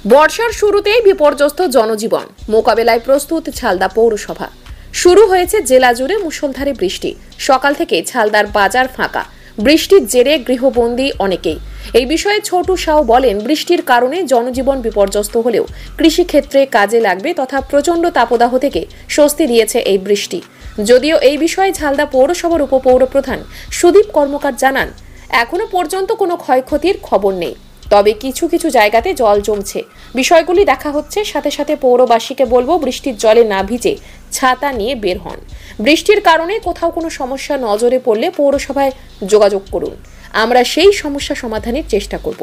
বর্ষার শুরুতেই বিপর্যস্ত জনজীবন, মোকাবেলায় প্রস্তুত ছালদা পৌরসভা। শুরু হয়েছে জেলা জুড়ে মুষলধারে বৃষ্টি। সকাল থেকে ছালদার বাজার ফাঁকা। বৃষ্টির জেরে গৃহবন্দী অনেকেই। এই বিষয়ে ছোটু সাউ বলেন, বৃষ্টির কারণে জনজীবন বিপর্যস্ত হলেও কৃষিক্ষেত্রে কাজে লাগবে তথা প্রচণ্ড তাপদাহ থেকে স্বস্তি দিয়েছে এই বৃষ্টি। যদিও এই বিষয়ে ঝালদা পৌরসভার উপপৌর প্রধান সুদীপ কর্মকার জানান, এখনো পর্যন্ত কোনো ক্ষয়ক্ষতির খবর নেই, তবে কিছু কিছু জায়গাতে জল জমছে। বিষয়গুলি দেখা হচ্ছে। সাথে সাথে পৌরবাসীকে বলবো, বৃষ্টির জলে না ভিজে ছাতা নিয়ে বের হন। বৃষ্টির কারণে কোথাও কোনো সমস্যা নজরে পড়লে পৌরসভায় যোগাযোগ করুন, আমরা সেই সমস্যা সমাধানের চেষ্টা করব।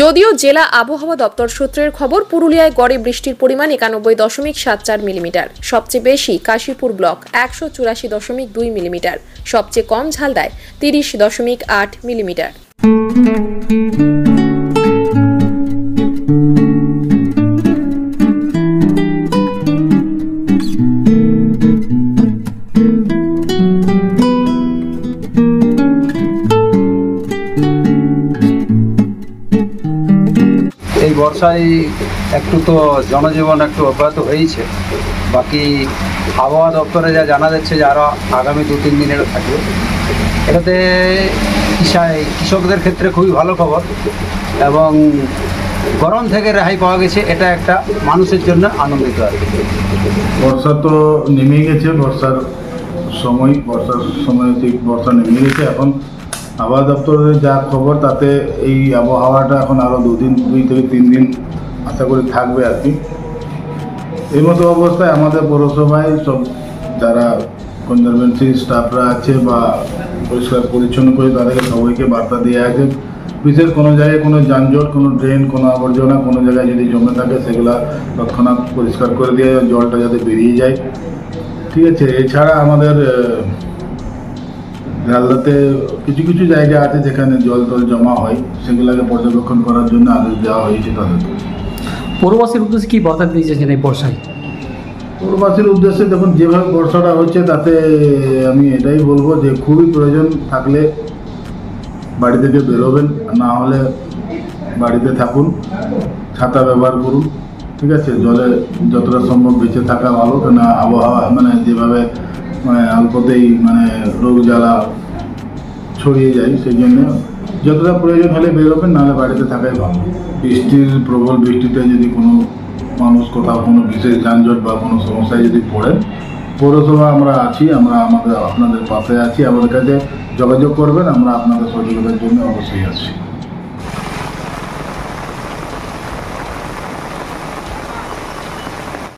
যদিও জেলা আবহাওয়া দপ্তর সূত্রের খবর, পুরুলিয়ায় গড়ে বৃষ্টির পরিমাণ 91.74 মিলিমিটার, সবচেয়ে বেশি কাশীপুর ব্লক 184.2 মিলিমিটার, সবচেয়ে কম ঝালদায় 30.8 মিলিমিটার। এই বর্ষায় একটু তো জনজীবন একটু অব্যাহত হয়েছে। বাকি আবহাওয়া দপ্তরে যা জানা যাচ্ছে যে আরও আগামী 2-3 দিনের থাকবে। এটাতে কৃষকদের ক্ষেত্রে খুবই ভালো খবর এবং গরম থেকে রেহাই পাওয়া গেছে, এটা একটা মানুষের জন্য আনন্দিত আর কি। বর্ষা তো নেমে গেছে, বর্ষার সময় ঠিক বর্ষা নেমে গেছে। এখন আবহাওয়া দপ্তরের যা খবর তাতে এই আবহাওয়াটা এখন আরও 2 থেকে 3 দিন আশা করি থাকবে আর কি। এই মতো অবস্থায় আমাদের পৌরসভায় সব যারা কনজারভেন্সি স্টাফরা আছে বা পরিষ্কার পরিচ্ছন্ন করে তাদেরকে সবাইকে বার্তা দেওয়া আছে, বিশেষ কোনো জায়গায় কোনো যানজট, কোনো ড্রেন, কোনো আবর্জনা কোনো জায়গায় যদি জমে থাকে সেগুলো তৎক্ষণাৎ পরিষ্কার করে দেওয়া যায়, জলটা যাতে বেরিয়ে যায়। ঠিক আছে, এছাড়া আমাদের ঝালদাতে কিছু কিছু জায়গা আছে যেখানে জল জমা হয়, সেগুলোকে পর্যবেক্ষণ করার জন্য আদেশ দেওয়া হয়েছে তাদেরকে। পৌরবাসীর উদ্দেশ্যে কি বার্তা দিয়েছেন এই বর্ষায়? পৌরবাসীর উদ্দেশ্যে দেখুন, যেভাবে বর্ষাটা হচ্ছে তাতে আমি এটাই বলবো যে খুবই প্রয়োজন থাকলে বাড়ি থেকে বেরোবেন, না হলে বাড়িতে থাকুন, ছাতা ব্যবহার করুন। ঠিক আছে, জলে যতটা সম্ভব বেঁচে থাকা ভালো, কেন আবহাওয়া যেভাবে অল্পতেই রোগ জ্বালা ছড়িয়ে যায়, সেই জন্য যতটা প্রয়োজন হলে বেরোবেন, নাহলে বাড়িতে থাকাই ভালো। প্রবল বৃষ্টিতে যদি কোনো মানুষ কোথাও কোনো বিশেষ যানজট বা কোনো সমস্যায় যদি পড়েন, পৌরসভা আমরা আছি, আমরা আপনাদের পাশে আছি। আমাদের কাছে যোগাযোগ করবেন, আমরা আপনাদের সহযোগিতার জন্য অবশ্যই আছি।